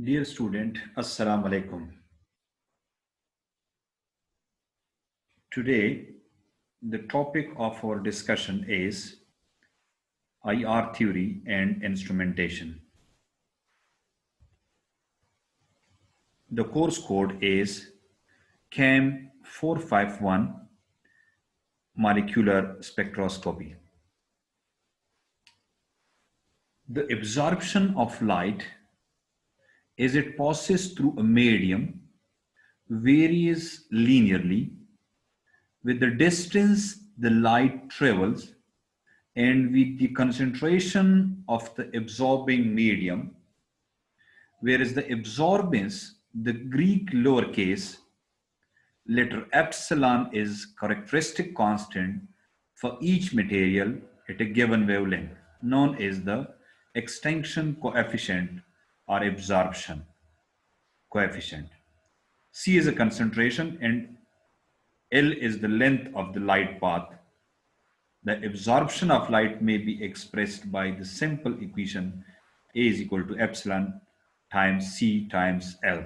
Dear student, Assalamu alaikum. Today, the topic of our discussion is IR theory and instrumentation. The course code is CHEM451 molecular spectroscopy. The absorption of light as it passes through a medium varies linearly with the distance the light travels and with the concentration of the absorbing medium, whereas the absorbance, the Greek lowercase letter epsilon is characteristic constant for each material at a given wavelength, known as the extinction coefficient or absorption coefficient. C is a concentration and L is the length of the light path. The absorption of light may be expressed by the simple equation A is equal to epsilon times C times L.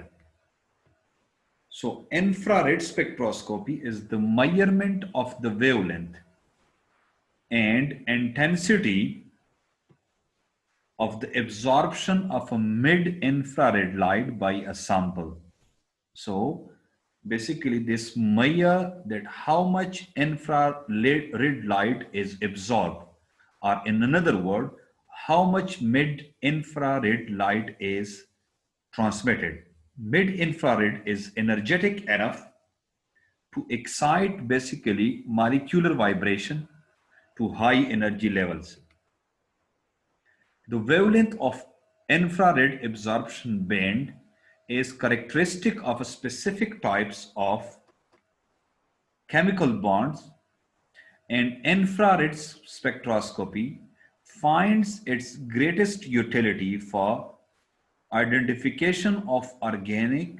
So infrared spectroscopy is the measurement of the wavelength and intensity of the absorption of a mid-infrared light by a sample. So basically this measure that how much infrared light is absorbed, or in another word, how much mid-infrared light is transmitted. Mid-infrared is energetic enough to excite basically molecular vibration to high energy levels. The wavelength of infrared absorption band is characteristic of a specific types of chemical bonds, and infrared spectroscopy finds its greatest utility for identification of organic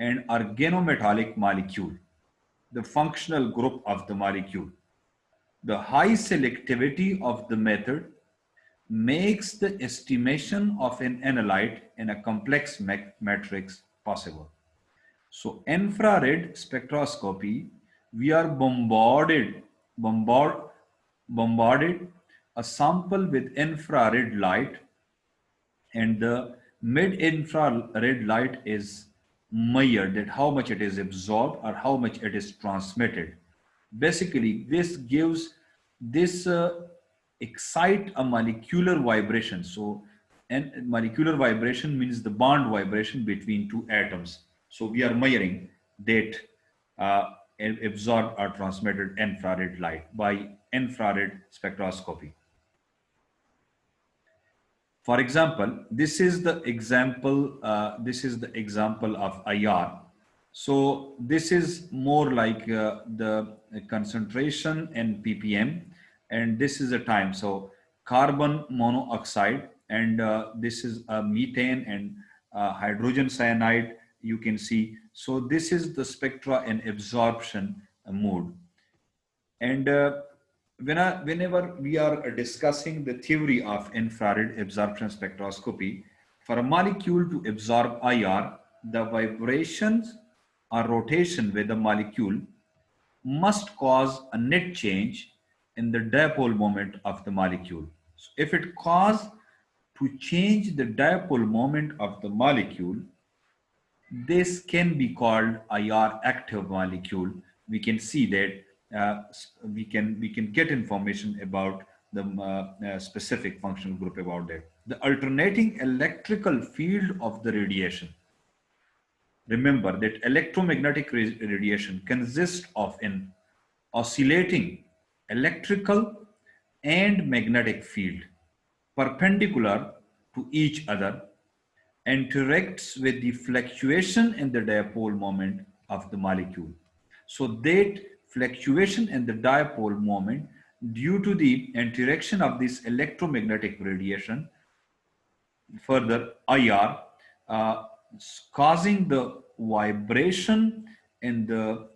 and organometallic molecule, the functional group of the molecule. The high selectivity of the method makes the estimation of an analyte in a complex matrix possible. So infrared spectroscopy, we are bombarded a sample with infrared light, and the mid-infrared light is measured that how much it is absorbed or how much it is transmitted. Basically, this excite a molecular vibration. So, and molecular vibration means the bond vibration between two atoms. So we are measuring that absorbed or transmitted infrared light by infrared spectroscopy. For example, this is the example of IR. So this is more like the concentration in ppm, and this is a time. So carbon monoxide, and this is methane and hydrogen cyanide, you can see. So this is the spectra and absorption mode. And whenever we are discussing the theory of infrared absorption spectroscopy, for a molecule to absorb IR, the vibrations or rotation with the molecule must cause a net change in the dipole moment of the molecule. So if it cause to change the dipole moment of the molecule, this can be called IR active molecule. We can see that we can get information about the specific functional group about that. The alternating electrical field of the radiation. Remember that electromagnetic radiation consists of an oscillating electrical and magnetic field perpendicular to each other, interacts with the fluctuation in the dipole moment of the molecule. So that fluctuation in the dipole moment due to the interaction of this electromagnetic radiation, further IR, causing the vibration in the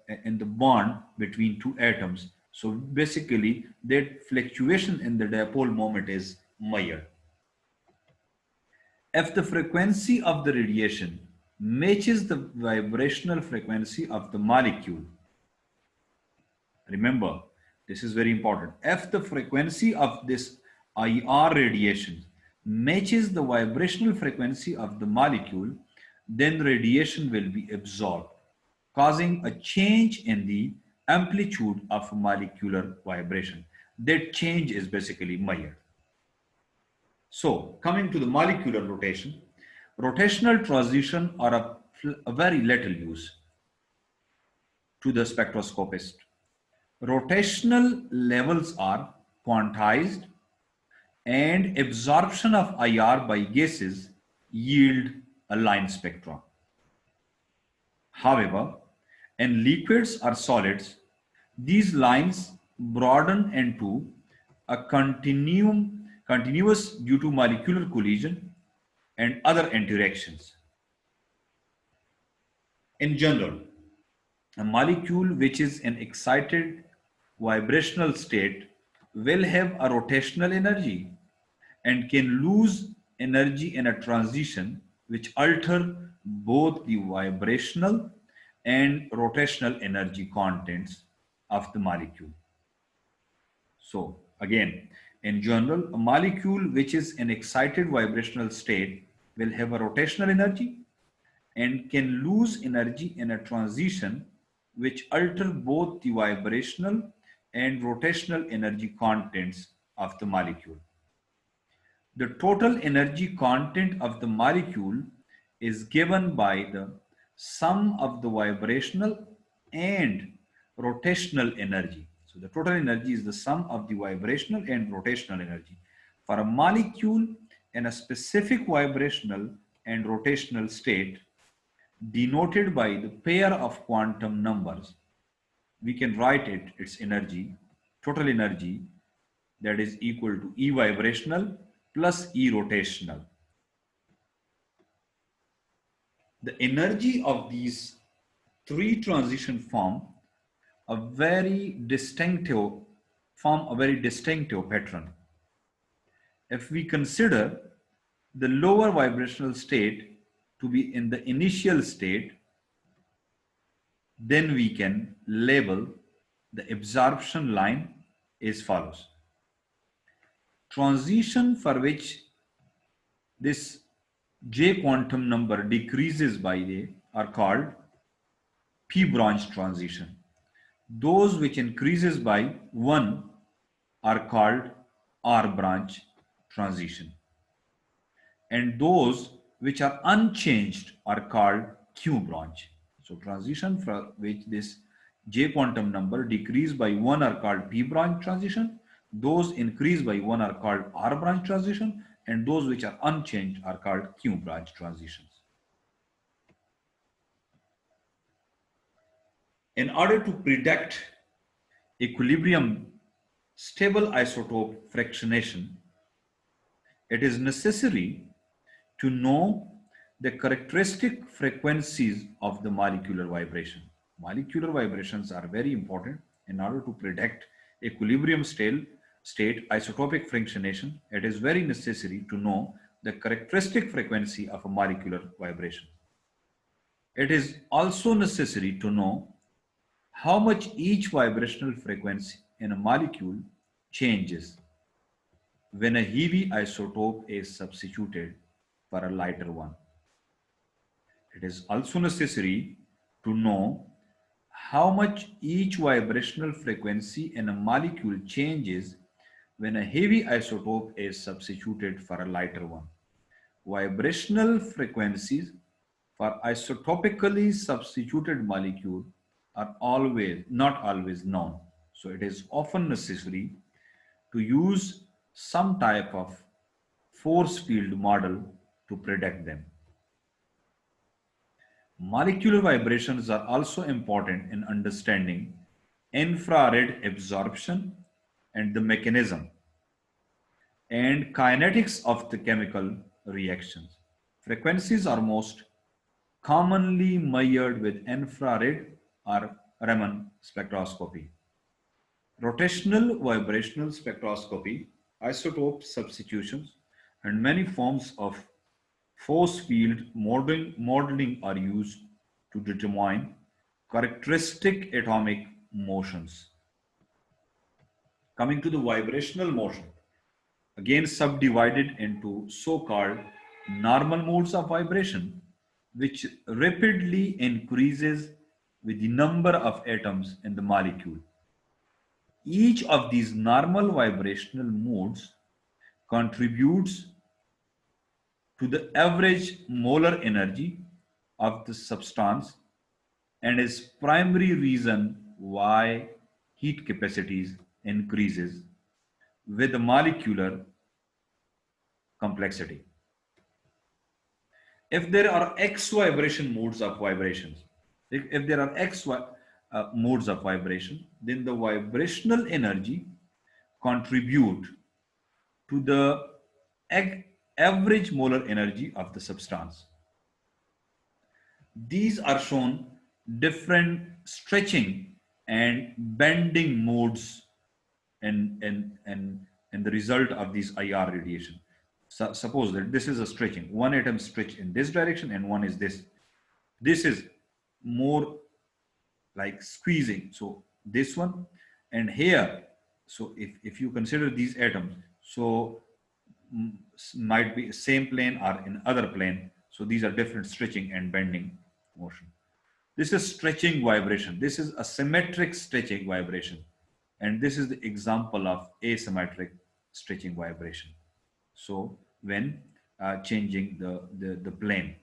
bond between two atoms. So basically that fluctuation in the dipole moment is measured. If the frequency of the radiation matches the vibrational frequency of the molecule, remember, this is very important. If the frequency of this IR radiation matches the vibrational frequency of the molecule, then radiation will be absorbed, causing a change in the amplitude of molecular vibration. That change is basically measured. So, coming to the molecular rotation, rotational transition are a very little use to the spectroscopist. Rotational levels are quantized and absorption of IR by gases yield a line spectrum. However, in liquids or solids, these lines broaden into a continuous due to molecular collision and other interactions. In general, a molecule which is in excited vibrational state will have a rotational energy and can lose energy in a transition which alter both the vibrational and rotational energy contents of the molecule. So again, in general, a molecule which is in excited vibrational state will have a rotational energy and can lose energy in a transition which alter both the vibrational and rotational energy contents of the molecule. The total energy content of the molecule is given by the sum of the vibrational and rotational energy. So the total energy is the sum of the vibrational and rotational energy. For a molecule in a specific vibrational and rotational state, denoted by the pair of quantum numbers, we can write its energy, total energy, that is equal to E vibrational plus E rotational. The energy of these three transition form a very distinctive pattern. If we consider the lower vibrational state to be in the initial state, then we can label the absorption line as follows. Transition for which this J quantum number decreases by A are called P branch transition. Those which increases by 1 are called R branch transition. And those which are unchanged are called Q branch. So transition for which this J quantum number decrease by 1 are called P branch transition. Those increase by 1 are called R branch transition. And those which are unchanged are called Q branch transitions. In order to predict equilibrium stable isotope fractionation, it is necessary to know the characteristic frequencies of the molecular vibration. Molecular vibrations are very important in order to predict equilibrium state isotopic fractionation. It is very necessary to know the characteristic frequency of a molecular vibration. It is also necessary to know how much each vibrational frequency in a molecule changes when a heavy isotope is substituted for a lighter one. It is also necessary to know how much each vibrational frequency in a molecule changes when a heavy isotope is substituted for a lighter one. Vibrational frequencies for isotopically substituted molecule are not always known. So it is often necessary to use some type of force field model to predict them. Molecular vibrations are also important in understanding infrared absorption and the mechanism and kinetics of the chemical reactions. Frequencies are most commonly measured with infrared or Raman spectroscopy. Rotational vibrational spectroscopy, isotope substitutions, and many forms of Force field modeling are used to determine characteristic atomic motions. Coming to the vibrational motion, again subdivided into so-called normal modes of vibration, which rapidly increases with the number of atoms in the molecule. Each of these normal vibrational modes contributes to the average molar energy of the substance and is primary reason why heat capacities increases with the molecular complexity. If there are X vibration modes of vibrations, if there are modes of vibration, then the vibrational energy contribute to the average molar energy of the substance. These are shown different stretching and bending modes and the result of these IR radiation. So, suppose that this is a stretching. One atom stretch in this direction and one is this. This is more like squeezing. So this one and here. So if you consider these atoms, so might be same plane or in other plane. So these are different stretching and bending motion. This is stretching vibration. This is a symmetric stretching vibration. And this is the example of asymmetric stretching vibration. So when changing the plane.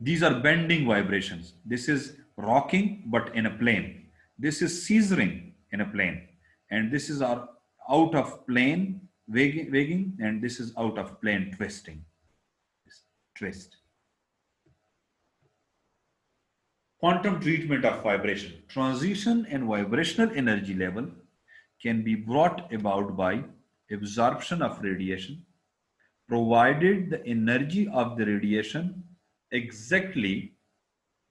These are bending vibrations. This is rocking but in a plane. This is scissoring in a plane. And this is our out of plane wagging and this is out of plane twisting. Twist. Quantum treatment of vibration. Transition and vibrational energy level can be brought about by absorption of radiation, provided the energy of the radiation exactly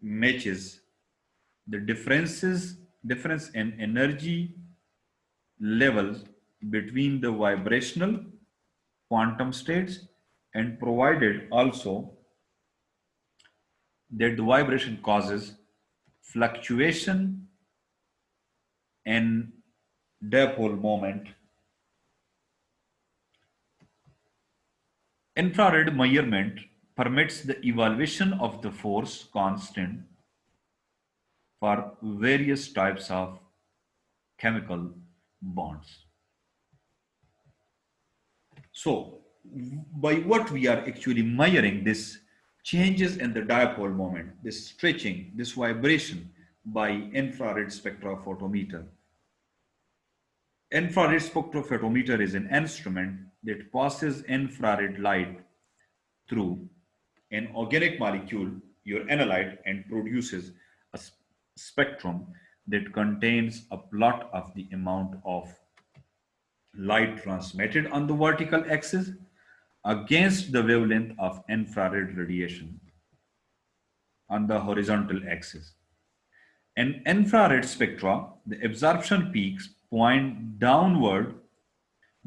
matches the difference in energy levels between the vibrational quantum states, and provided also that the vibration causes fluctuation in dipole moment. Infrared measurement permits the evaluation of the force constant for various types of chemical bonds. So, by what we are actually measuring this changes in the dipole moment, this stretching, this vibration by infrared spectrophotometer. Infrared spectrophotometer is an instrument that passes infrared light through an organic molecule, your analyte, and produces a spectrum that contains a plot of the amount of light transmitted on the vertical axis against the wavelength of infrared radiation on the horizontal axis. In infrared spectra, the absorption peaks point downward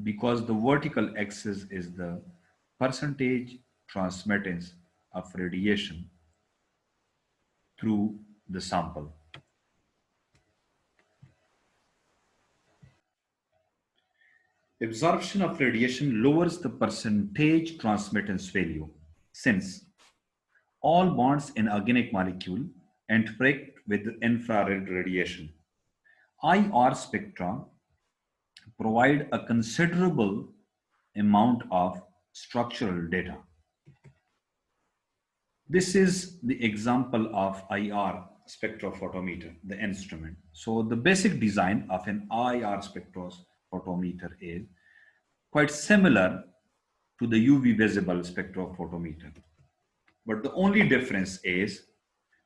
because the vertical axis is the percentage transmittance of radiation through the sample. Absorption of radiation lowers the percentage transmittance value since all bonds in organic molecule interact with infrared radiation. IR spectra provide a considerable amount of structural data. This is the example of IR spectrophotometer, the instrument. So the basic design of an IR spectrophotometer is quite similar to the UV visible spectrophotometer. But the only difference is,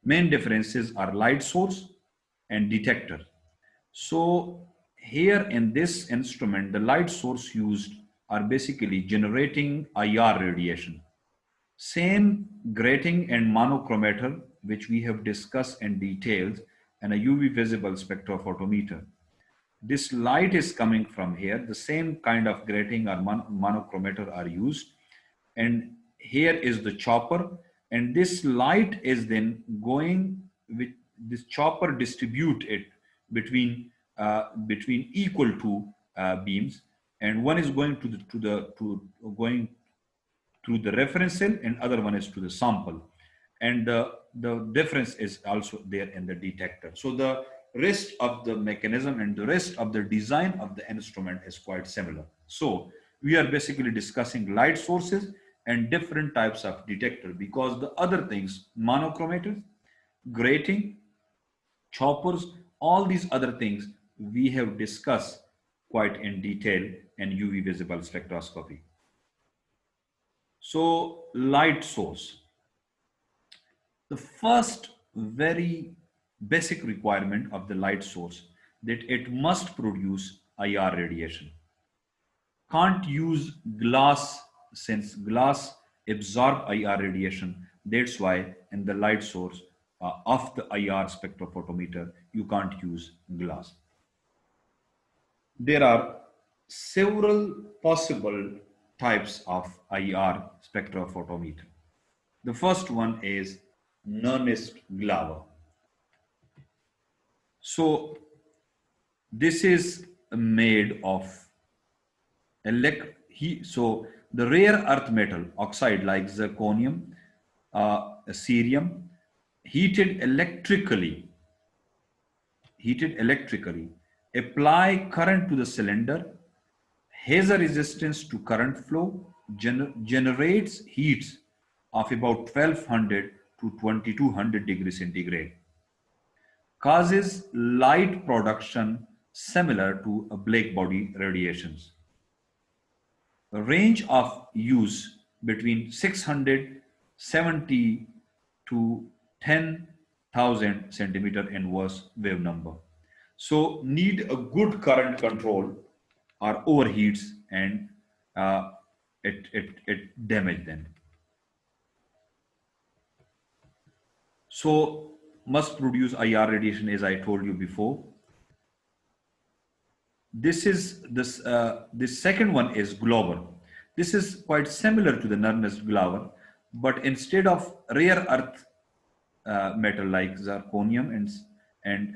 main differences are light source and detector. So here in this instrument, the light source used are basically generating IR radiation. Same grating and monochromator, which we have discussed in details in a UV visible spectrophotometer. This light is coming from here. The same kind of grating or monochromator are used and here is the chopper, and this light is then going with this chopper distribute it between equal to beams, and one is going going through the reference cell and other one is to the sample, and the difference is also there in the detector. So the rest of the mechanism and the rest of the design of the instrument is quite similar. So we are basically discussing light sources and different types of detector, because the other things, monochromators, grating, choppers, all these other things we have discussed quite in detail in UV visible spectroscopy. So light source. The first very basic requirement of the light source that it must produce IR radiation. Can't use glass, since glass absorb IR radiation. That's why in the light source of the IR spectrophotometer you can't use glass. There are several possible types of IR spectrophotometer. The first one is Nernst-Glauer. So this is made of so the rare earth metal oxide like zirconium, cerium, heated electrically, apply current to the cylinder, has a resistance to current flow, generates heats of about 1200 to 2200 degrees centigrade, causes light production similar to a black body radiations. A range of use between 670 to 10,000 centimeter inverse wave number. So need a good current control or overheats and it damage them. So must produce IR radiation, as I told you before. This second one is Glauber. This is quite similar to the Nernst-Glauer, but instead of rare earth metal like zirconium and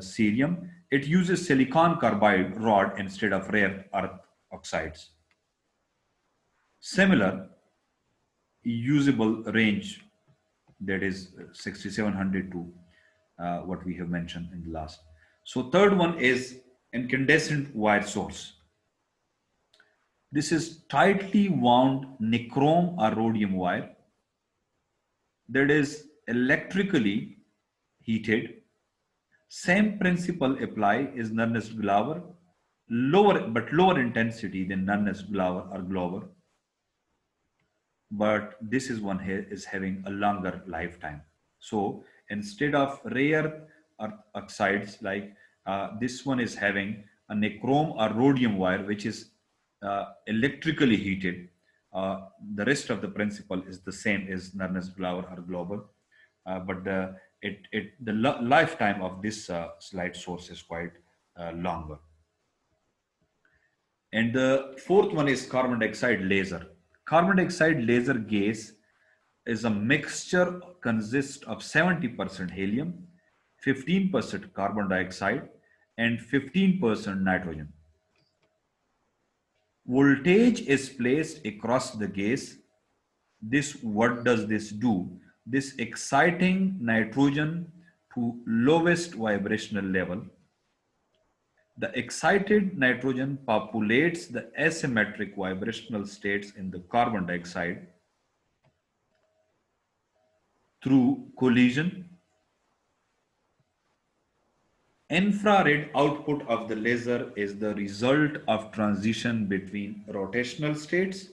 cerium, it uses silicon carbide rod instead of rare earth oxides. Similar usable range, that is 6700 to what we have mentioned in the last. So third one is incandescent wire source. This is tightly wound nichrome or rhodium wire that is electrically heated. Same principle apply is Nernst-Glauer, lower intensity than Nernst-Glauer or Glauber, but this is one here is having a longer lifetime. So instead of rare oxides like this one is having a nichrome or rhodium wire which is electrically heated. The rest of the principle is the same as Nernst-Glauer or Glauber, but the lifetime of this light source is quite longer. And the fourth one is carbon dioxide laser. Carbon dioxide laser gas is a mixture consists of 70% helium, 15% carbon dioxide, and 15% nitrogen. Voltage is placed across the gas. What does this do? This exciting nitrogen to lowest vibrational level. The excited nitrogen populates the asymmetric vibrational states in the carbon dioxide through collision. Infrared output of the laser is the result of transition between rotational states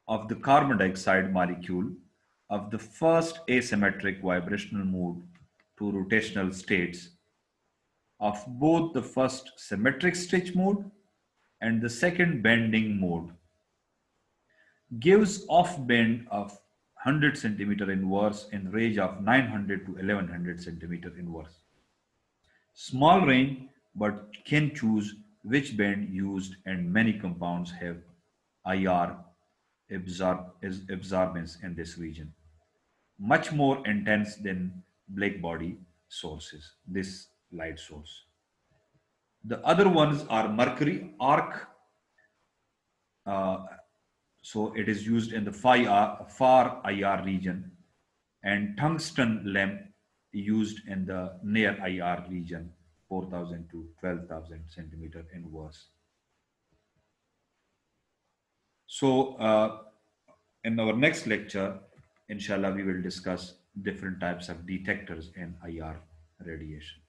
of the carbon dioxide molecule of the first asymmetric vibrational mode to rotational states of both the first symmetric stitch mode and the second bending mode, gives off bend of 100 centimeter inverse in range of 900 to 1100 centimeter inverse. Small range, but can choose which band used, and many compounds have IR absorbance in this region, much more intense than black body sources, this light source. The other ones are mercury arc. Uh, so it is used in the far IR region, and tungsten lamp used in the near IR region, 4,000 to 12,000 centimeter inverse. So in our next lecture, inshallah, we will discuss different types of detectors in IR radiation.